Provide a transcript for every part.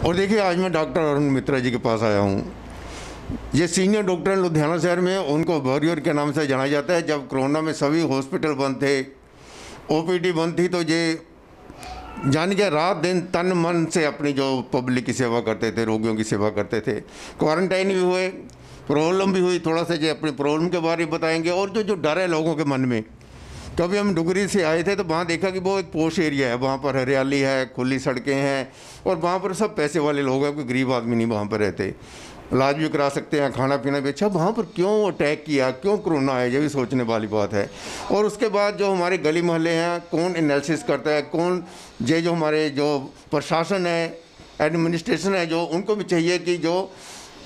और देखिए, आज मैं डॉक्टर अरुण मित्रा जी के पास आया हूँ। ये सीनियर डॉक्टर हैं लुधियाना शहर में, उनको वॉरियर के नाम से जाना जाता है। जब कोरोना में सभी हॉस्पिटल बंद थे, ओपीडी बंद थी, तो ये जान के रात दिन तन मन से अपनी जो पब्लिक की सेवा करते थे, रोगियों की सेवा करते थे। क्वारंटाइन भी हुए, प्रॉब्लम भी हुई, थोड़ा सा जो अपनी प्रॉब्लम के बारे में बताएंगे। और जो जो डर है लोगों के मन में, कभी हम डुगरी से आए थे तो वहाँ देखा कि वो एक पोश एरिया है, वहाँ पर हरियाली है, खुली सड़कें हैं, और वहाँ पर सब पैसे वाले लोग हैं, कोई गरीब आदमी नहीं वहाँ पर रहते, इलाज भी करा सकते हैं, खाना पीना भी अच्छा। वहाँ पर क्यों अटैक किया, क्यों कोरोना आया, ये भी सोचने वाली बात है। और उसके बाद जो हमारे गली मोहल्ले हैं, कौन एनालिसिस करता है, कौन ये जो हमारे जो प्रशासन है, एडमिनिस्ट्रेशन है, जो उनको भी चाहिए कि जो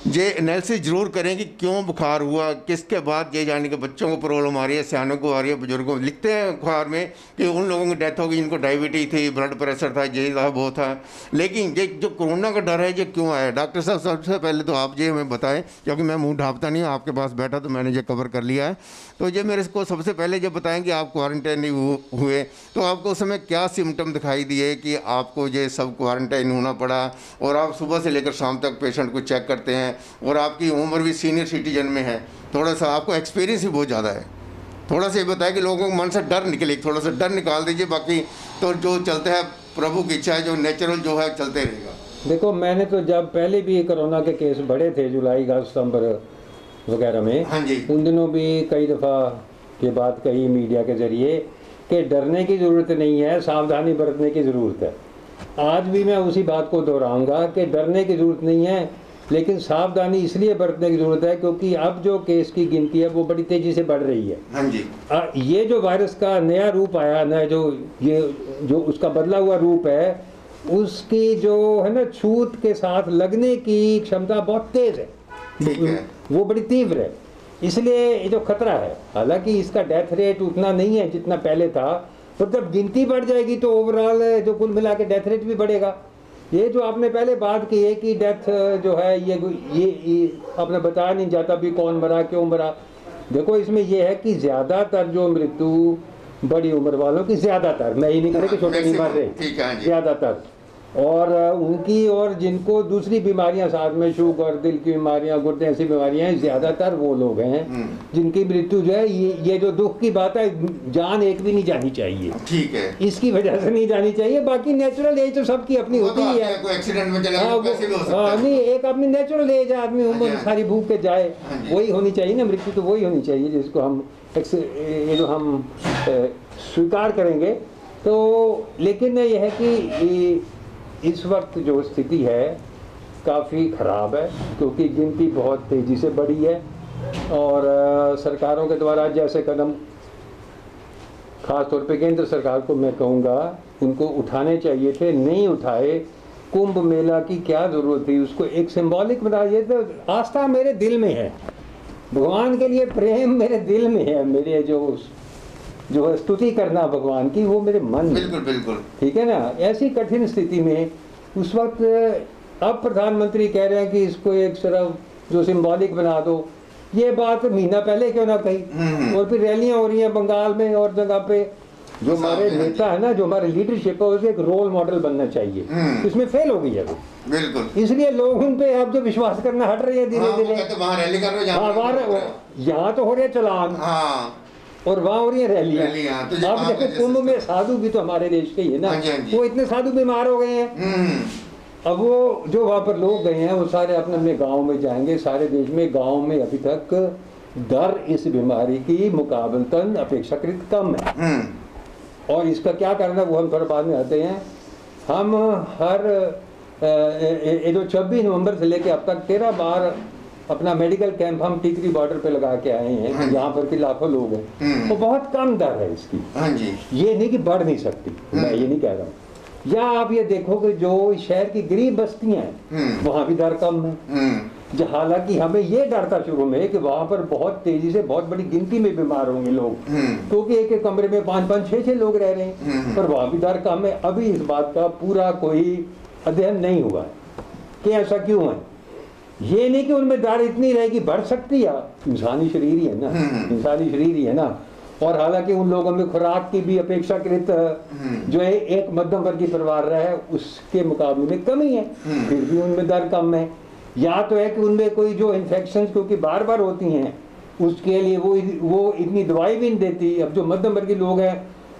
ये एनालिसिस जरूर करें कि क्यों बुखार हुआ, किसके बाद ये जाने के बच्चों को प्रॉब्लम आ रही है, सियानों को आ रही है, बुजुर्गों को। लिखते हैं अखबार में कि उन लोगों की डेथ हो गई जिनको डायबिटीज थी, ब्लड प्रेशर था, ये था, वो था। लेकिन ये जो कोरोना का डर है, ये क्यों आया? डॉक्टर साहब, सबसे पहले तो आप ये हमें बताएं, क्योंकि मैं मुंह ढांपता नहीं हूँ, आपके पास बैठा तो मैंने ये कवर कर लिया है। तो ये मेरे को सबसे पहले ये बताएं कि आप क्वारंटाइन नहीं हुए तो आपको उस समय क्या सिम्टम दिखाई दिए कि आपको ये सब क्वारंटाइन होना पड़ा, और आप सुबह से लेकर शाम तक पेशेंट को चेक करते हैं, और आपकी उम्र भी सीनियर सिटीजन में है, थोड़ा सा आपको एक्सपीरियंस भी बहुत ज़्यादा है। थोड़ा सा ये बताया कि लोगों के मन से डर निकले, थोड़ा सा डर निकाल दीजिए। बाकी तो जो चलता है प्रभु की इच्छा है, जो नेचुरल जो है चलते रहेगा। देखो, मैंने तो जब पहले भी कोरोना के केस बढ़े थे जुलाई अगस्त सितंबर वगैरह में, हाँ जी, उन दिनों भी कई दफ़ा ये बात कही मीडिया के ज़रिए कि डरने की ज़रूरत नहीं है, सावधानी बरतने की ज़रूरत है। आज भी मैं उसी बात को दोहराऊंगा कि डरने की ज़रूरत नहीं है, लेकिन सावधानी इसलिए बरतने की ज़रूरत है क्योंकि अब जो केस की गिनती है वो बड़ी तेज़ी से बढ़ रही है। हाँ जी, ये जो वायरस का नया रूप आया ना, जो उसका बदला हुआ रूप है, उसकी जो है ना छूत के साथ लगने की क्षमता बहुत तेज़ है, वो बड़ी तीव्र है। इसलिए ये जो खतरा है, हालांकि इसका डेथ रेट उतना नहीं है जितना पहले था, पर जब गिनती बढ़ जाएगी तो ओवरऑल जो कुल मिला के डेथ रेट भी बढ़ेगा। ये जो आपने पहले बात की है कि डेथ जो है ये आपने बताया नहीं जाता भी कौन मरा, क्यों मरा। देखो, इसमें यह है कि ज़्यादातर जो मृत्यु बड़ी उम्र वालों की, ज़्यादातर, मैं ये नहीं कह रहा कि छोटे नहीं मर रहे, ज़्यादातर, और उनकी, और जिनको दूसरी बीमारियां साथ में, शुगर, दिल की बीमारियां, गुर्दे, ऐसी बीमारियां हैं, ज़्यादातर वो लोग हैं जिनकी मृत्यु जो है, ये जो दुख की बात है, जान एक भी नहीं जानी चाहिए। ठीक है, इसकी वजह से नहीं जानी चाहिए। बाकी नेचुरल एज तो सबकी अपनी होती ही है, कोई एक्सीडेंट में चला गया कैसे भी हो सकता है। नहीं, एक अपनी नेचुरल एज आदमी उम्र सारी भूख के जाए, वही होनी चाहिए ना, मृत्यु तो वही होनी चाहिए जिसको हम ये जो हम स्वीकार करेंगे। तो लेकिन यह है कि इस वक्त जो स्थिति है काफ़ी ख़राब है, क्योंकि गिनती बहुत तेज़ी से बढ़ी है, और सरकारों के द्वारा जैसे कदम, ख़ास तौर पे केंद्र सरकार को मैं कहूँगा, उनको उठाने चाहिए थे, नहीं उठाए। कुंभ मेला की क्या ज़रूरत थी, उसको एक सिंबॉलिक बना। ये तो आस्था मेरे दिल में है, भगवान के लिए प्रेम मेरे दिल में है, मेरे जो स्तुति करना भगवान की, वो मेरे मन में। बिल्कुल बिल्कुल, ठीक है ना। ऐसी कठिन स्थिति में उस वक्त अब प्रधानमंत्री कह रहे हैं कि इसको एक तरफ जो सिंबॉलिक बना दो। ये बात महीना पहले क्यों ना कही? और फिर रैलियां हो रही हैं बंगाल में और जगह पे। जो हमारे नेता है ना, जो हमारे लीडरशिप है, उसे एक रोल मॉडल बनना चाहिए। इसमें फेल हो गई है वो, बिल्कुल। इसलिए लोग उन पे अब जो विश्वास करना हट रही है धीरे धीरे। यहाँ तो हो रहे चलान, और वहाँ हो रही है रैलियाँ। तो अब देखो, कुंभ में साधु भी तो हमारे देश के ही है ना, वो इतने साधु बीमार हो गए हैं। अब वो जो वहाँ पर लोग गए हैं, वो सारे अपने अपने गाँव में जाएंगे। सारे देश में गाँव में अभी तक दर इस बीमारी की मुकाबलतन अपेक्षाकृत कम है। और इसका क्या कारण है वो हम थोड़ा बाद में आते हैं। हम हर जो 26 नवंबर से लेके अब तक 13 बार अपना मेडिकल कैंप हम टिकरी बॉर्डर पे लगा के आए हैं, यहाँ पर के लाखों लोग हैं। तो बहुत कम दर है इसकी। ये नहीं कि बढ़ नहीं सकती, मैं ये नहीं कह रहा हूँ। या आप ये देखो कि जो शहर की गरीब बस्तियां हैं, वहाँ भी दर कम है। हालांकि हमें ये डर था शुरू में कि वहाँ पर बहुत तेजी से बहुत बड़ी गिनती में बीमार होंगे लोग, क्योंकि एक एक कमरे में 5-5, 6-6 लोग रह रहे हैं, पर वहाँ भी दर कम है। अभी इस बात का पूरा कोई अध्ययन नहीं हुआ है कि ऐसा क्यों है। ये नहीं कि उनमें दर इतनी रहेगी, बढ़ सकती है, इंसानी शरीर ही है ना, इंसानी शरीर ही है ना। और हालांकि उन लोगों में खुराक की भी अपेक्षाकृत जो है एक मध्यम वर्गीय परिवार रहा है उसके मुकाबले में कमी है, फिर भी उनमें दर कम है। या तो है कि उनमें कोई जो इन्फेक्शन क्योंकि बार बार होती हैं उसके लिए वो इतनी दवाई भी नहीं देती। अब जो मध्यम वर्गीय लोग हैं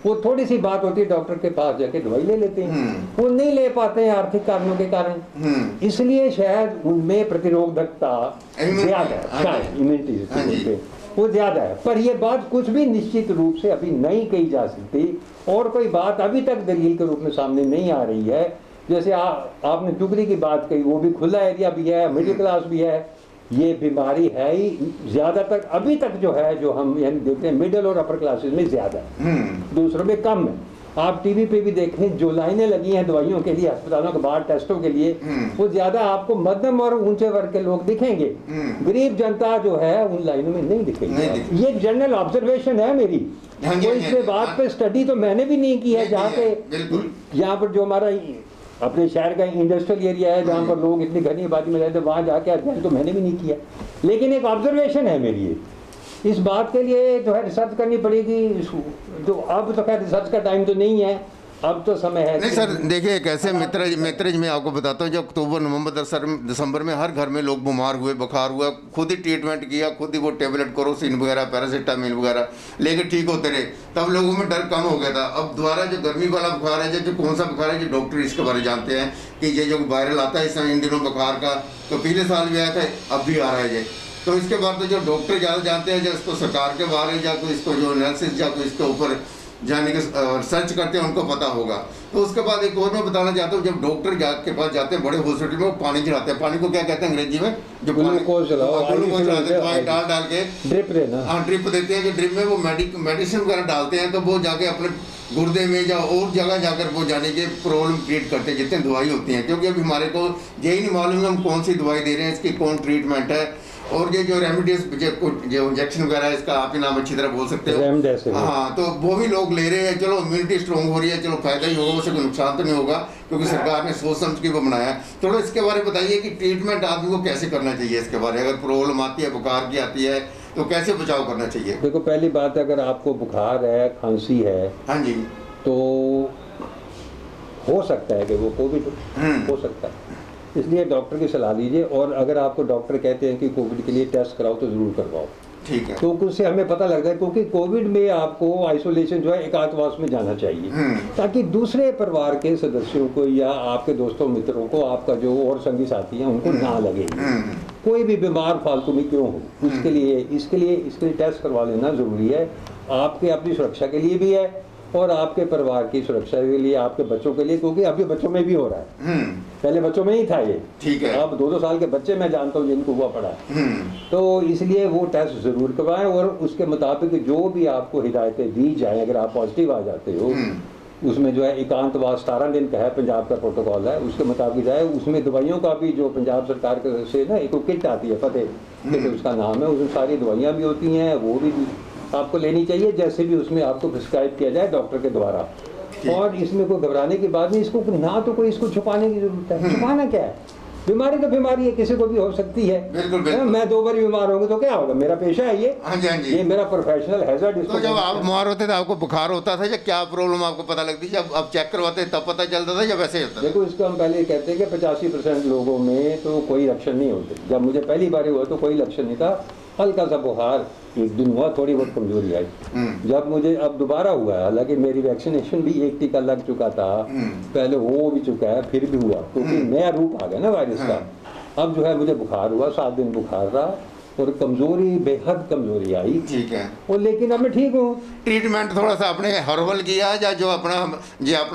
वो थोड़ी सी बात होती है डॉक्टर के पास जाके दवाई ले लेते हैं, वो नहीं ले पाते हैं आर्थिक कारणों के कारण, इसलिए शायद उनमें प्रतिरोधकता ज्यादा है, शायद इम्यूनिटी वो ज्यादा है। पर ये बात कुछ भी निश्चित रूप से अभी नहीं कही जा सकती और कोई बात अभी तक दलील के रूप में सामने नहीं आ रही है। जैसे आपने टुकड़ी की बात कही, वो भी खुला एरिया भी है, मिडिल क्लास भी है, ये बीमारी है ही ज्यादातर अभी तक जो है, जो हम यानी देखते हैं मिडिल और अपर क्लासेस में ज्यादा है, दूसरों में कम है। आप टीवी पे भी देखें जो लाइनें लगी हैं दवाइयों के लिए अस्पतालों के बाहर टेस्टों के लिए, वो ज्यादा आपको मध्यम और ऊंचे वर्ग के लोग दिखेंगे, गरीब जनता जो है उन लाइनों में नहीं दिखेगी। ये जनरल ऑब्जर्वेशन है मेरी, कोई इस बात पे स्टडी तो मैंने भी नहीं की है। जहाँ पे यहाँ पर जो हमारा अपने शहर का इंडस्ट्रियल एरिया है जहाँ पर लोग इतनी घनी आबादी में रहते हैं, वहाँ जाके अध्ययन तो मैंने भी नहीं किया, लेकिन एक ऑब्जर्वेशन है मेरी। इस बात के लिए जो है रिसर्च करनी पड़ेगी, तो अब तो खैर रिसर्च का टाइम तो नहीं है, अब तो समय है। नहीं सर देखिए कैसे मित्रज मैं आपको बताता हूँ, जब अक्टूबर नवंबर दिसंबर में हर घर में लोग बीमार हुए, बुखार हुआ, खुद ही ट्रीटमेंट किया, खुद ही वो टेबलेट क्रोसिन वगैरह पैरासीटामोल वगैरह लेके ठीक होते रहे, तब लोगों में डर कम हो गया था। अब दोबारा जो गर्मी वाला बुखार है, जो कौन सा बुखार है, जो डॉक्टर इसके बारे में जानते हैं कि ये जो वायरल आता है इस इन दिनों बुखार का, तो पिछले साल भी आया था, अब भी आ रहा है ये। तो इसके बाद तो जो डॉक्टर ज़्यादा जानते हैं, जो इसको सरकार के बारे या कोई इसको जो एनालिसिस या कोई इसके ऊपर जाने के सर्च करते हैं उनको पता होगा। तो उसके बाद एक और मैं बताना चाहता हूँ, जब डॉक्टर के पास जाते हैं बड़े हॉस्पिटल में, वो पानी चलाते हैं, पानी को क्या कहते हैं अंग्रेजी में, जो ग्लूकोज चलाते हैं डाल के ड्रिप देते हैं, जो ड्रिप में वो मेडिसिन वगैरह डालते हैं, तो वो जाके अपने गुर्दे में या और जगह जाकर वो जाने के प्रॉब्लम क्रिएट करते हैं जितनी दवाई होती हैं, क्योंकि अभी हमारे को यही नहीं मालूम हम कौन सी दवाई दे रहे हैं, इसकी कौन ट्रीटमेंट है। और ये जो रेमडीज जो इंजेक्शन वगैरह है, इसका आप ही नाम अच्छी तरह बोल सकते हो, हाँ, तो वो भी लोग ले रहे हैं। चलो इम्यूनिटी स्ट्रॉन्ग हो रही है, चलो फायदा ही होगा, उससे कोई नुकसान तो नहीं होगा, क्योंकि सरकार ने सोच समझ के वो बनाया है। थोड़ा इसके बारे में बताइए कि ट्रीटमेंट आदमी को कैसे करना चाहिए, इसके बारे में अगर प्रॉब्लम आती है, बुखार की आती है, तो कैसे बचाव करना चाहिए। देखो पहली बात है, अगर आपको बुखार है, खांसी है, हाँ जी, तो हो सकता है कि वो कोविड हो सकता है, इसलिए डॉक्टर की सलाह लीजिए। और अगर आपको डॉक्टर कहते हैं कि कोविड के लिए टेस्ट कराओ तो ज़रूर करवाओ, ठीक है। तो उससे हमें पता लगता है, क्योंकि कोविड में आपको आइसोलेशन जो है एकांतवास में जाना चाहिए, ताकि दूसरे परिवार के सदस्यों को या आपके दोस्तों मित्रों को, आपका जो और संगी साथी हैं उनको ना लगे कोई भी बीमार फालतू में क्यों हो। इसके लिए टेस्ट करवा लेना ज़रूरी है, आपके अपनी सुरक्षा के लिए भी है और आपके परिवार की सुरक्षा के लिए, आपके बच्चों के लिए, क्योंकि अभी बच्चों में भी हो रहा है, पहले बच्चों में ही था ये, ठीक है। अब 2-2 साल के बच्चे मैं जानता हूँ जिनको हुआ पड़ा है, तो इसलिए वो टेस्ट जरूर करवाएं और उसके मुताबिक जो भी आपको हिदायतें दी जाए, अगर आप पॉजिटिव आ जाते हो, उसमें जो है एकांतवास 17 दिन का है, पंजाब का प्रोटोकॉल है, उसके मुताबिक जाए। उसमें दवाइयों का भी जो पंजाब सरकार के से ना एक किट आती है, फतेह उसका नाम है, उसमें सारी दवाइयाँ भी होती हैं, वो भी आपको लेनी चाहिए, जैसे भी उसमें आपको प्रिस्क्राइब किया जाए डॉक्टर के द्वारा। और इसमें कोई घबराने की बात नहीं, इसको ना तो कोई इसको छुपाने की जरूरत है, छुपाना क्या है, बीमारी तो बीमारी है, किसी को भी हो सकती है। बिल्कुल, बिल्कुल। मैं 2 बार बीमार होंगे तो क्या होगा, मेरा पेशा है ये, हाँ जी, हाँ जी। ये मेरा प्रोफेशनल हैजर्ड। तो जब आप बीमार होते थे, आपको बुखार होता था या क्या प्रॉब्लम आपको पता लगती, जब आप चेक करवाते तब पता चलता था या वैसे होता था? देखो इसको हम पहले कहते हैं कि 85% लोगों में तो कोई लक्षण नहीं होते। जब मुझे पहली बार हुआ तो कोई लक्षण नहीं था, हल्का सा बुखार एक दिन हुआ, थोड़ी बहुत कमजोरी आई। जब मुझे अब दोबारा हुआ, हालांकि मेरी वैक्सीनेशन भी एक टीका लग चुका था, पहले हो भी चुका है, फिर भी हुआ, क्योंकि नया रूप आ गया ना वायरस का। अब जो है मुझे बुखार हुआ, 7 दिन बुखार रहा और कमजोरी, बेहद कमजोरी आई, ठीक है। और लेकिन अब मैं ठीक हूँ। ट्रीटमेंट थोड़ा सा आपने हर्बल किया या जो अपना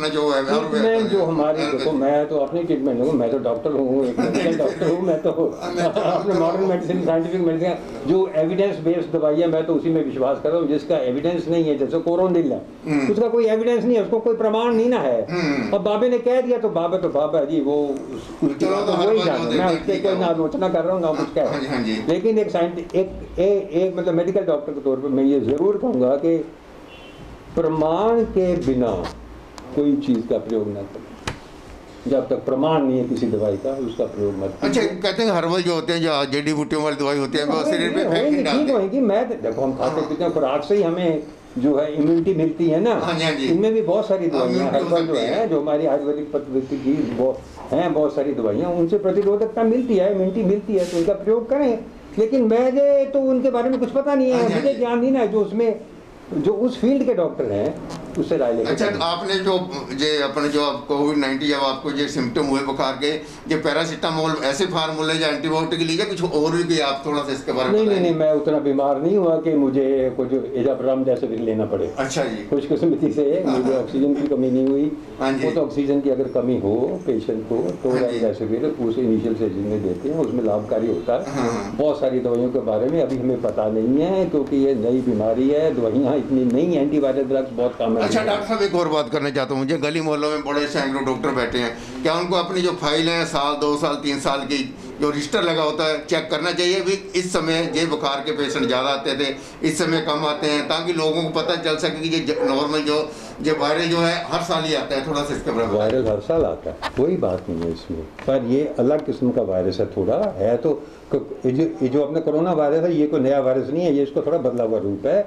जो है ट्रीटमेंट जो हमारे, देखो मैं तो अपनी ट्रीटमेंट लूँ, मैं तो डॉक्टर हूँ, एक मेडिकल डॉक्टर हूँ, मैं तो अपने मॉडर्न मेडिसिन, साइंटिफिक मेडिसिन, जो एविडेंस बेस्ड दवाइयाँ, मैं तो उसी में विश्वास कर रहा हूँ। जिसका एविडेंस नहीं है, जैसे कोरोनिल है, उसका कोई एविडेंस नहीं है, उसको कोई प्रमाण नहीं ना है। अब बाबे ने कह दिया तो बाबा जी वो वही जाना, मैं उसके कोई ना आलोचना कर रहा हूँ ना कुछ कह रहा हूँ, लेकिन एक मतलब मेडिकल डॉक्टर के तौर पर मैं ये जरूर कहूँगा कि प्रमाण के बिना कोई चीज का प्रयोग न करें। जब तक प्रमाण नहीं है किसी दवाई का, उसका प्रयोग मत। अच्छा, कहते हैं हर्बल जो होते हैं, जो जड़ी बूटियों वाली दवाई होती है, वो शरीर पे ठीक होगी। मैं देखो हम खाते पीते हैं, खुराक से ही हमें जो है इम्यूनिटी मिलती है ना, हाँ जी, हाँ जी। इनमें भी बहुत सारी दवाइयाँ immunity हो हर्बल जो सकती है। है, जो हमारी आयुर्वेदिक पद्धति की वो हैं, बहुत सारी दवाइयाँ, उनसे प्रतिरोधकता मिलती है, इम्यूनिटी मिलती है, तो उनका प्रयोग करें। लेकिन मुझे तो उनके बारे में कुछ पता नहीं हाँ है, जी, हाँ मुझे जी। ज्ञान नहीं ना है, जो उसमें जो उस फील्ड के डॉक्टर हैं उससे राय लेकर अच्छा, करें। तो आपने जो अपने जो कोविड-19 जब आपको ये सिम्टम हुए बुखार के, ये पैरासिटामोल ऐसे फार्मूले या एंटीबायोटिक लिए, कुछ और भी किया? आप थोड़ा सा इसके बारे में नहीं बताएं। नहीं नहीं, मैं उतना बीमार नहीं हुआ कि मुझे कुछ इजाफराम जैसे भी लेना पड़े। अच्छा जी। खुशकिस्मती से मुझे ऑक्सीजन की कमी नहीं हुई। हाँ जी। वो तो ऑक्सीजन की अगर कमी हो पेशेंट को तो हाँ जी। रेमडेसिविर उस इनिशियल स्टेज में देते हैं, उसमें लाभकारी होता है। हाँ। बहुत सारी दवाइयों के बारे में अभी हमें पता नहीं है, क्योंकि ये नई बीमारी है, दवाइयाँ इतनी नई, एंटीवायरल ड्रग्स बहुत कम है। अच्छा डॉक्टर साहब, एक और बात करना चाहता हूँ। मुझे गली मोहल्लों में बड़े सैकड़ों डॉक्टर बैठे हैं, क्या उनको अपनी जो फाइलें हैं साल 2 साल 3 साल की जो रजिस्टर लगा होता है चेक करना चाहिए भी? इस समय ये बुखार के पेशेंट ज़्यादा आते थे, इस समय कम आते हैं, ताकि लोगों को पता चल सके कि ये नॉर्मल जो वायरल जो है हर साल ही आता है। थोड़ा सा इसके बारे में वायरस हर साल आता है, कोई बात नहीं है इसमें, पर ये अलग किस्म का वायरस है थोड़ा है। तो ये जो अपना कोरोना वायरस है, ये कोई नया वायरस नहीं है, ये इसको थोड़ा बदला हुआ रूप है,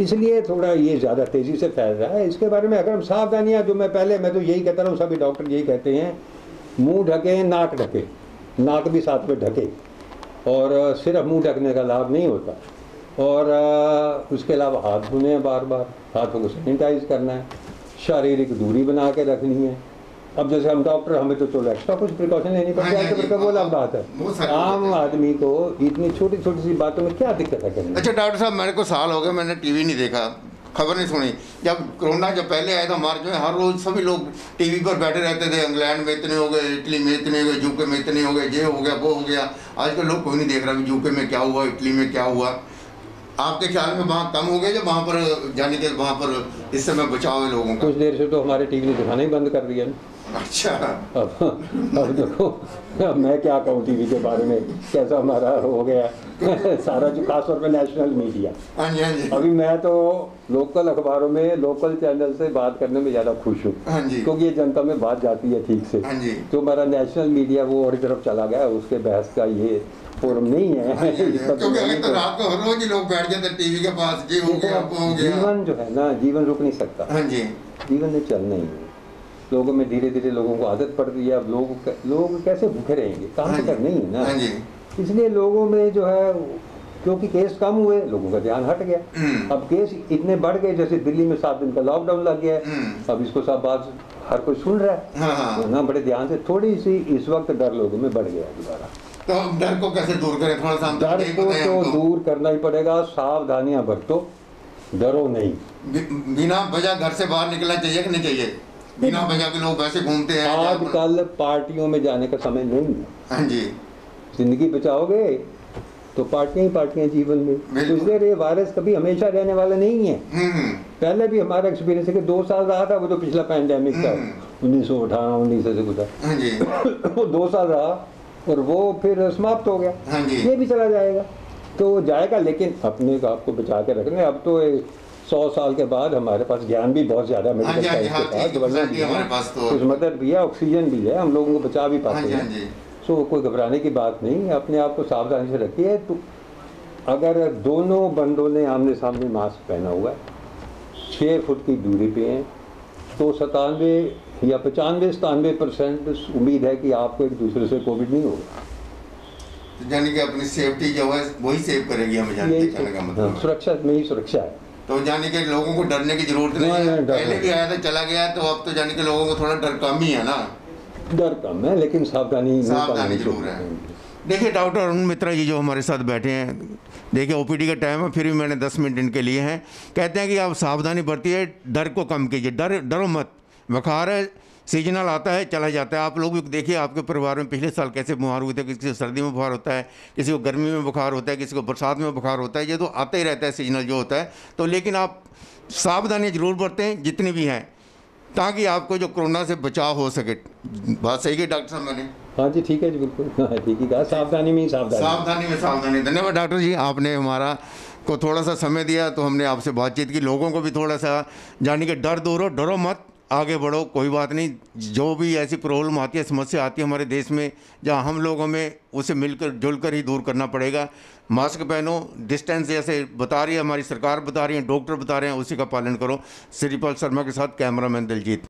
इसलिए थोड़ा ये ज़्यादा तेज़ी से फैल रहा है। इसके बारे में अगर हम सावधानियाँ, जो मैं तो यही कहता रहा हूँ, सभी डॉक्टर यही कहते हैं, मुंह ढके, नाक ढके, नाक भी साथ में ढके, और सिर्फ मुंह ढकने का लाभ नहीं होता, और उसके अलावा हाथ धोने हैं बार बार, हाथों को सैनिटाइज करना है, शारीरिक दूरी बना के रखनी है। अब जैसे हम डॉक्टर, हमें तो चलो एक्स्ट्रा कुछ प्रिकॉशन लेनी पड़ती है, तो वो अलग बात है। आम आदमी को इतनी छोटी छोटी सी बातों में क्या दिक्कत है करनी? अच्छा डॉक्टर साहब, मेरे को साल हो गए, मैंने टीवी नहीं देखा, खबर नहीं सुनी। जब कोरोना जब पहले आया था हमारे जो है, हर रोज सभी लोग टीवी पर बैठे रहते थे, इंग्लैंड में इतने हो गए, इटली में इतने हो गए, यूके में इतने हो गए, ये हो गया वो हो गया। आजकल लोग कोई नहीं देख रहा यूके में क्या हुआ, इटली में क्या हुआ। आपके ख्याल में वहाँ कम हो गया, जब वहाँ पर जाने के वहाँ पर इस समय बचाव है लोगों का? कुछ देर से तो हमारे टीवी ने दिखाना ही बंद कर दिया ना। अच्छा। अब देखो, अब मैं क्या कहूँ टीवी के बारे में, कैसा हमारा हो गया सारा, जो खासतौर पे नेशनल मीडिया। हाँ जी, हाँ जी। अभी मैं तो लोकल अखबारों में, लोकल चैनल से बात करने में ज़्यादा खुश हूँ, हाँ जी। क्योंकि ये जनता में बात जाती है ठीक से। हाँ जी। तो हमारा नेशनल मीडिया वो और तरफ चला गया, उसके बहस का ये फोरम नहीं है। हाँ जी, क्योंकि अगर तो रात को हर रोज ही लोग बैठ जाते टीवी के पास, ये हो गया वो हो गया। जीवन जो है ना, जीवन रुक नहीं सकता। हाँ जी। जीवन में चलना ही है, लोगों में धीरे धीरे लोगों को आदत पड़ रही है। अब लोग कैसे भूखे रहेंगे, काम तो करना ही है ना। हाँ जी। इसलिए लोगों में जो है, क्योंकि केस कम हुए, लोगों का ध्यान हट गया। अब केस इतने बढ़ गए, जैसे दिल्ली में 7 दिन का लॉकडाउन लग गया है, अब इसको सब बात हर कोई सुन रहा है। हाँ, हाँ। तो ना बड़े ध्यान से, थोड़ी सी इस वक्त डर लोगों में बढ़ गया दोबारा। तो अब डर को कैसे दूर करें? थोड़ा सा डर को तो दूर करना ही पड़ेगा, सावधानियां बरतो, डरो नहीं। बिना वजह घर से बाहर निकलना चाहिए कि नहीं चाहिए? बिना वजह के लोग वैसे घूमते हैं। आजकल पार्टियों में जाने का समय नहीं है। हाँ जी। जिंदगी बचाओगे तो पार्टियां ही पार्टियां जीवन में। तो इसलिए ये वायरस कभी हमेशा रहने वाला नहीं है। पहले भी हमारा एक्सपीरियंस है कि 2 साल रहा था, वो तो पिछला पैंडेमिक था 1918-19 से गुजरा। हाँ जी। वो 2 साल रहा और वो फिर समाप्त हो गया। हाँ जी। ये भी चला जाएगा, तो जाएगा, लेकिन अपने को आपको बचा के रखना है। अब तो 100 साल के बाद हमारे पास ज्ञान भी बहुत ज्यादा मेडिकल साइंस के पास, दवाइयां भी हमारे पास, तो कुछ मदद भी है, ऑक्सीजन भी है, हम लोगों को बचा भी पाते हाँ हैं। जी। सो कोई घबराने की बात नहीं, अपने आप को सावधानी से रखिए। तो अगर दोनों बंदों ने आमने सामने मास्क पहना हुआ है, 6 फुट की दूरी पे हैं, तो 97 या 95-97% उम्मीद है कि आपको एक दूसरे से कोविड नहीं होगा। यानी कि अपनी सेफ्टी जो है वही सेव करेगी हमें, जाने का मतलब सुरक्षा में ही सुरक्षा है। तो जाने के लोगों को डरने की जरूरत नहीं है। पहले भी आया था चला गया, तो अब तो जाने के लोगों को थोड़ा डर कम ही है ना। डर कम है, लेकिन सावधानी जरूर है। देखिए डॉक्टर अरुण मित्रा जी जो हमारे साथ बैठे हैं, देखिए ओपीडी का टाइम है, फिर भी मैंने 10 मिनट इनके लिए हैं। कहते हैं कि आप सावधानी बरतिए, डर को कम कीजिए, डरो मत। बुखार है, सीजनल आता है, चला जाता है। आप लोग भी देखिए आपके परिवार में पिछले साल कैसे बीमार हुए थे, किसी को सर्दी में बुखार होता है, किसी को गर्मी में बुखार होता है, किसी को बरसात में बुखार होता है, ये तो आता ही रहता है सीजनल जो होता है। तो लेकिन आप सावधानी जरूर बरतें जितनी भी हैं, ताकि आपको जो कोरोना से बचाव हो सके। बात सही है डॉक्टर साहब मैंने? हाँ जी ठीक है जी, बिल्कुल ठीक ही कहा, सावधानी में ही सावधानी। धन्यवाद डॉक्टर जी, आपने हमारा को थोड़ा सा समय दिया, तो हमने आपसे बातचीत की, लोगों को भी थोड़ा सा जाने के डर दूर हो, डरो मत, आगे बढ़ो, कोई बात नहीं। जो भी ऐसी प्रॉब्लम आती है, समस्या आती है हमारे देश में, जहाँ हम लोगों में उसे मिलकर जुलकर ही दूर करना पड़ेगा। मास्क पहनो, डिस्टेंस जैसे बता रही है हमारी सरकार, बता रही है, डॉक्टर बता रहे हैं, उसी का पालन करो। श्रीपाल शर्मा के साथ कैमरामैन दिलजीत।